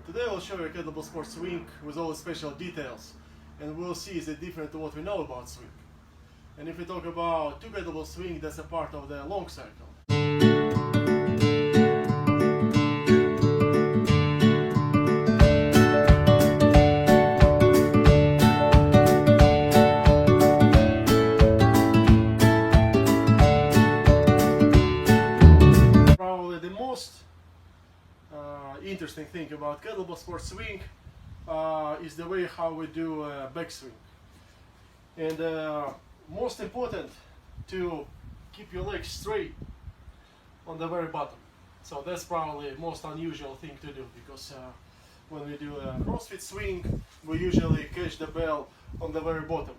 Today I'll show you a kettlebell sport swing with all the special details, and we'll see is it different to what we know about swing. And if we talk about two kettlebell swing, that's a part of the long cycle. Probably the most interesting thing about kettlebell sport swing is the way how we do back swing. And most important to keep your legs straight on the very bottom. So that's probably the most unusual thing to do, because when we do a CrossFit swing, we usually catch the bell on the very bottom,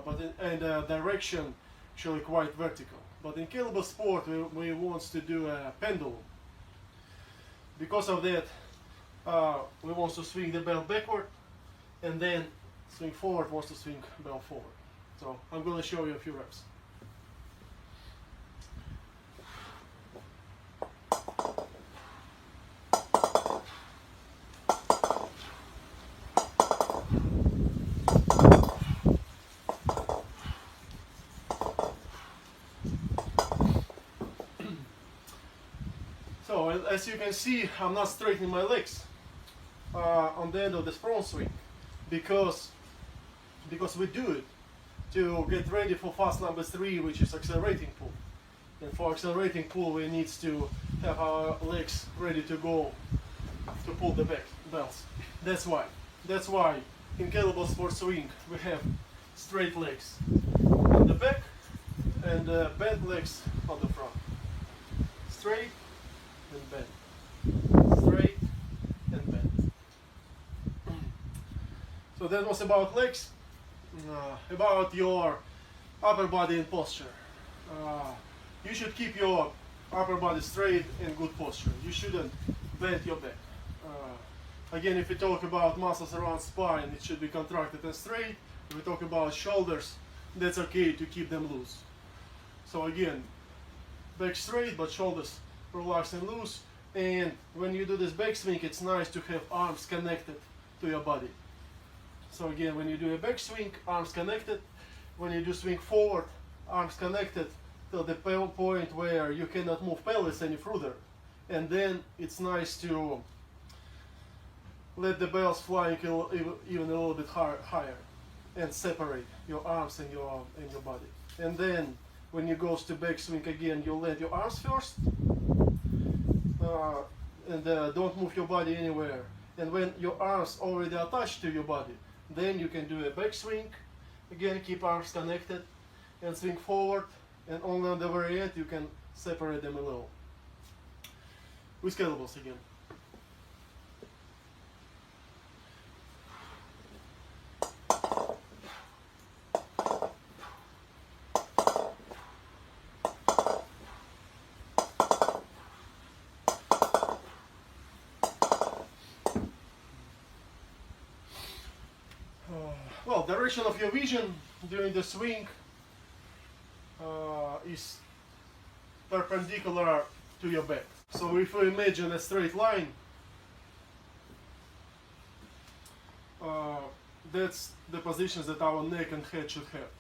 but in the direction actually quite vertical. But in kettlebell sport, we want to do a pendulum. Because of that, we want to swing the bell backward, and then swing forward wants to swing bell forward. So I'm going to show you a few reps. So as you can see, I'm not straightening my legs on the end of this front swing, because we do it to get ready for fast number 3, which is accelerating pull. And for accelerating pull, we need to have our legs ready to go to pull the bells. That's why in kettlebell sport swing we have straight legs on the back and bent legs on the front. Straight and bend. Straight and bend. So that was about legs. About your upper body and posture. You should keep your upper body straight and good posture. You shouldn't bend your back. Again, if we talk about muscles around spine, it should be contracted and straight. If we talk about shoulders, that's okay to keep them loose. So again, back straight but shoulders relaxed and loose. And when you do this back swing, it's nice to have arms connected to your body. So again, when you do a back swing, arms connected. When you do swing forward, arms connected till the point where you cannot move pelvis any further. And then it's nice to let the bells fly even a little bit higher and separate your arms and your body. And then when you go to back swing again, you let your arms first and don't move your body anywhere. And when your arms already attached to your body, then you can do a back swing. Again, keep arms connected and swing forward, and only on the very end you can separate them a little. With kettlebells again. Well, direction of your vision during the swing is perpendicular to your back. So if you imagine a straight line, that's the positions that our neck and head should have.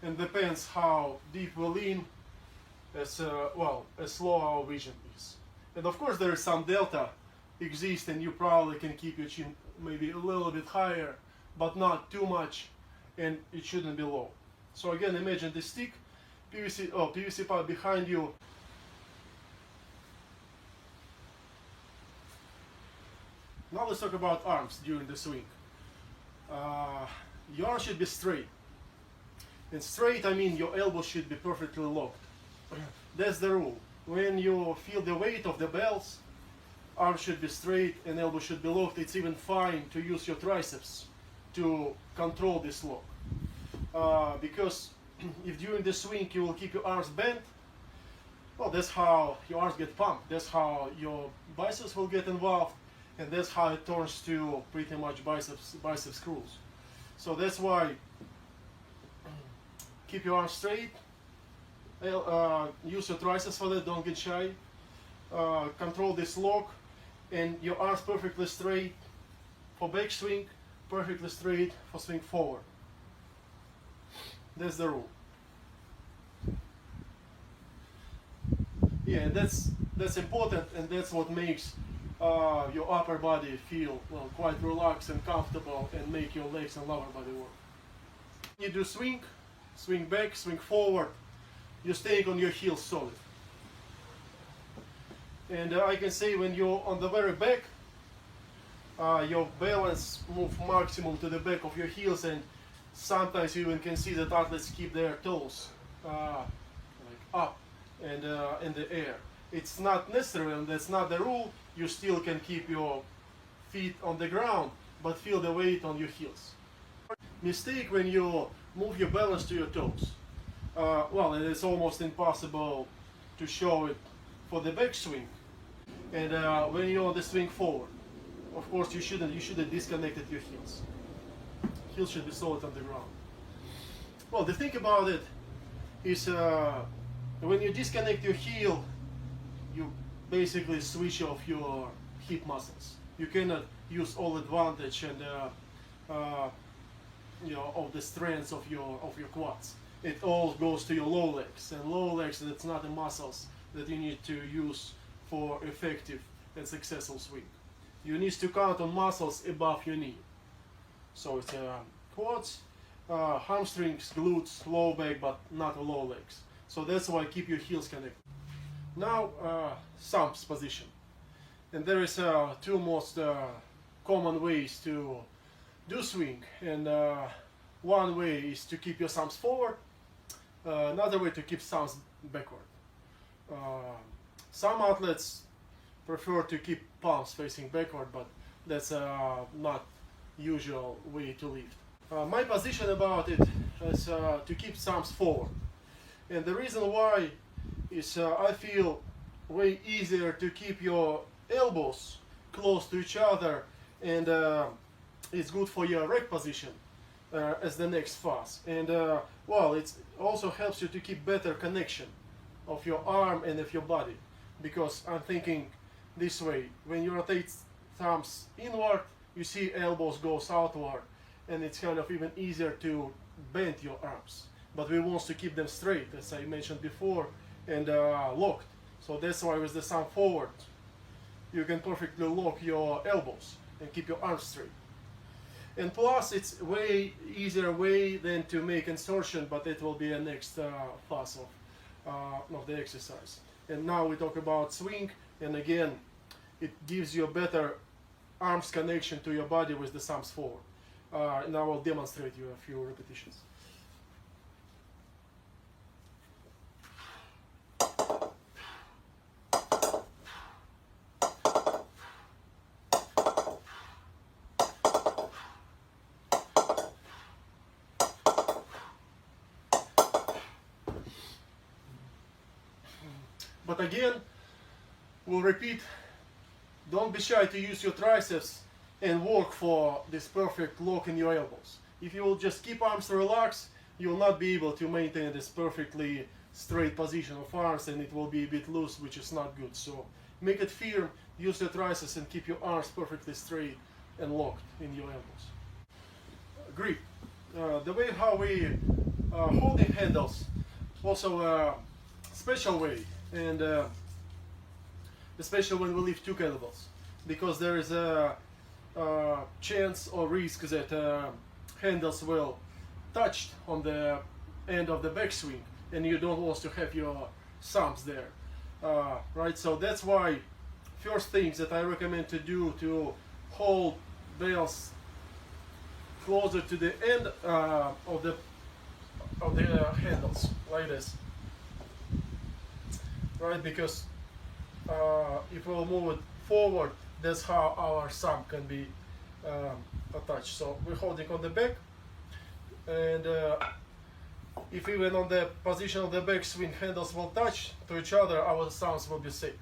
And depends how deep we lean, as slow our vision is. And of course there is some delta exists, and you probably can keep your chin maybe a little bit higher, but not too much, and it shouldn't be low. So again, imagine the stick, PVC pipe behind you. Now let's talk about arms during the swing. Your arm should be straight. And straight, I mean your elbows should be perfectly locked. That's the rule. When you feel the weight of the bells, arms should be straight and elbows should be locked. It's even fine to use your triceps to control this lock, because if during the swing you will keep your arms bent, well, that's how your arms get pumped, that's how your biceps will get involved, and that's how it turns to pretty much biceps curls. So that's why keep your arms straight, use your triceps for that, don't get shy, control this lock, and your arms perfectly straight for back swing, perfectly straight for swing forward. That's the rule. Yeah, that's important, and that's what makes your upper body feel quite relaxed and comfortable, and make your legs and lower body work. You do swing back, swing forward. You're staying on your heels solid. And I can say when you're on the very back, your balance move maximum to the back of your heels, and sometimes you even can see that athletes keep their toes like up and in the air. It's not necessary, and that's not the rule. You still can keep your feet on the ground, but feel the weight on your heels. Mistake when you move your balance to your toes. Well, it's almost impossible to show it for the back swing. And when you're on the swing forward, of course you shouldn't disconnect your heels. Heels should be solid on the ground. Well, the thing about it is when you disconnect your heel, you basically switch off your hip muscles. You cannot use all advantage and of the strength of your quads. It all goes to your low legs, and low legs, that's not the muscles that you need to use for effective and successful swing. You need to count on muscles above your knee. So it's quads, hamstrings, glutes, low back, but not low legs. So that's why keep your heels connected. Now thumbs position. And there is two most common ways to do swing. And one way is to keep your thumbs forward. Another way to keep thumbs backward. Some athletes prefer to keep palms facing backward, but that's not usual way to lift. My position about it is to keep thumbs forward, and the reason why is I feel way easier to keep your elbows close to each other, and it's good for your rack position as the next fast. And well, it also helps you to keep better connection of your arm and of your body, because I'm thinking this way: when you rotate thumbs inward, you see elbows goes outward, and it's kind of even easier to bend your arms. But we want to keep them straight, as I mentioned before, and locked. So that's why with the thumb forward, you can perfectly lock your elbows and keep your arms straight. And plus, it's way easier way than to make insertion, but it will be a next phase of the exercise. And now we talk about swing, and again, it gives you a better arms connection to your body with the thumbs forward. And I will demonstrate you a few repetitions. But again, we'll repeat, don't be shy to use your triceps and work for this perfect lock in your elbows. If you will just keep arms relaxed, you will not be able to maintain this perfectly straight position of arms, and it will be a bit loose, which is not good. So make it firm, use your triceps, and keep your arms perfectly straight and locked in your elbows. Grip. The way how we holding handles, also a special way, and especially when we lift two kettlebells, because there is a chance or risk that handles will touch on the end of the backswing, and you don't want to have your thumbs there, right? So that's why first things that I recommend to do to hold bells closer to the end of the handles, like this, right? Because if we'll move it forward, that's how our thumb can be attached. So we're holding on the back, and if even on the position of the backswing handles will touch to each other, our thumbs will be safe.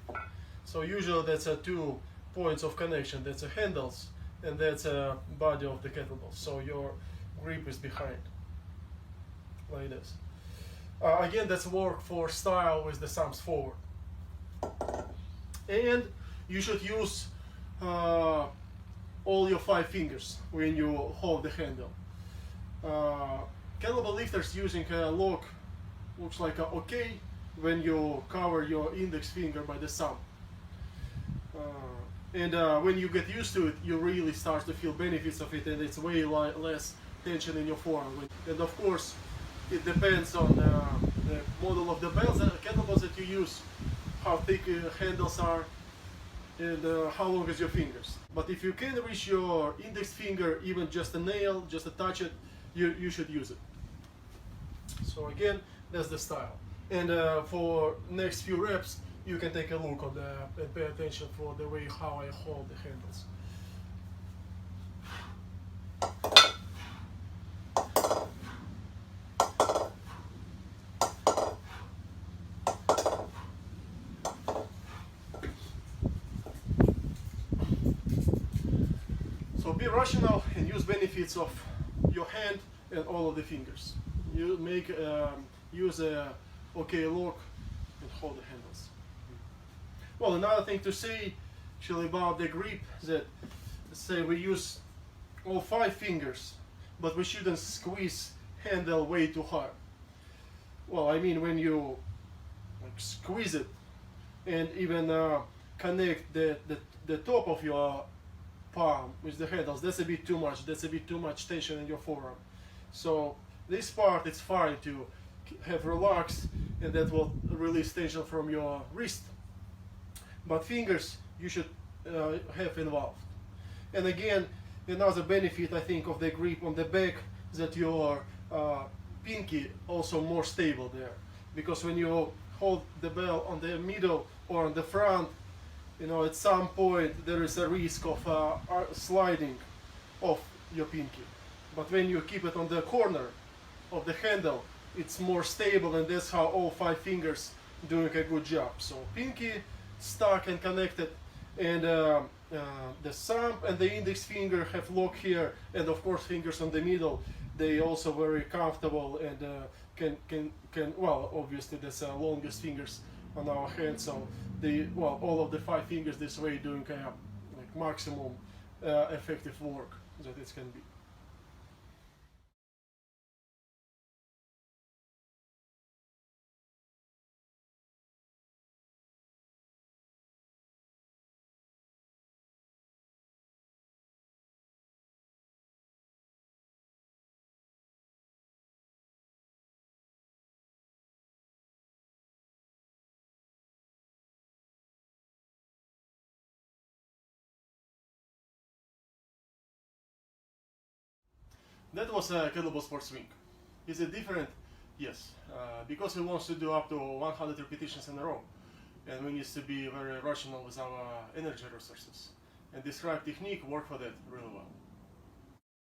So usually that's 2 points of connection. That's a handles, and that's a body of the kettlebell. So your grip is behind, like this. Again, that's work for style with the thumbs forward. And you should use all your 5 fingers when you hold the handle. Kettlebell lifters using a lock looks like okay when you cover your index finger by the thumb. And when you get used to it, you really start to feel benefits of it, and it's way less tension in your forearm. And of course, it depends on the model of the kettlebells that you use, how thick handles are, and how long is your fingers. But if you can reach your index finger, even just a nail, just to touch it, you should use it. So again, that's the style. And for next few reps, you can take a look on and pay attention for the way how I hold the handles. So be rational and use benefits of your hand and all of the fingers. You use a okay lock and hold the handles. Well, another thing to say actually about the grip is that, let's say we use all 5 fingers, but we shouldn't squeeze handle way too hard. Well, I mean when you squeeze it and even connect the top of your palm with the handles, that's a bit too much. That's a bit too much tension in your forearm. So this part, it's fine to have relaxed, and that will release tension from your wrist. But fingers, you should have involved. And again, another benefit I think of the grip on the back is that your pinky also more stable there. Because when you hold the bell on the middle or on the front, you know, at some point there is a risk of sliding off your pinky. But when you keep it on the corner of the handle, it's more stable, and that's how all 5 fingers doing a good job. So pinky stuck and connected, and the thumb and the index finger have lock here, and of course fingers on the middle, they also very comfortable and can well, obviously that's the longest fingers on our hand, so all of the 5 fingers this way doing like maximum effective work that it can be. That was a kettlebell sport swing. Is it different? Yes, because we want to do up to 100 repetitions in a row, and we need to be very rational with our energy resources, and describe technique work for that really well.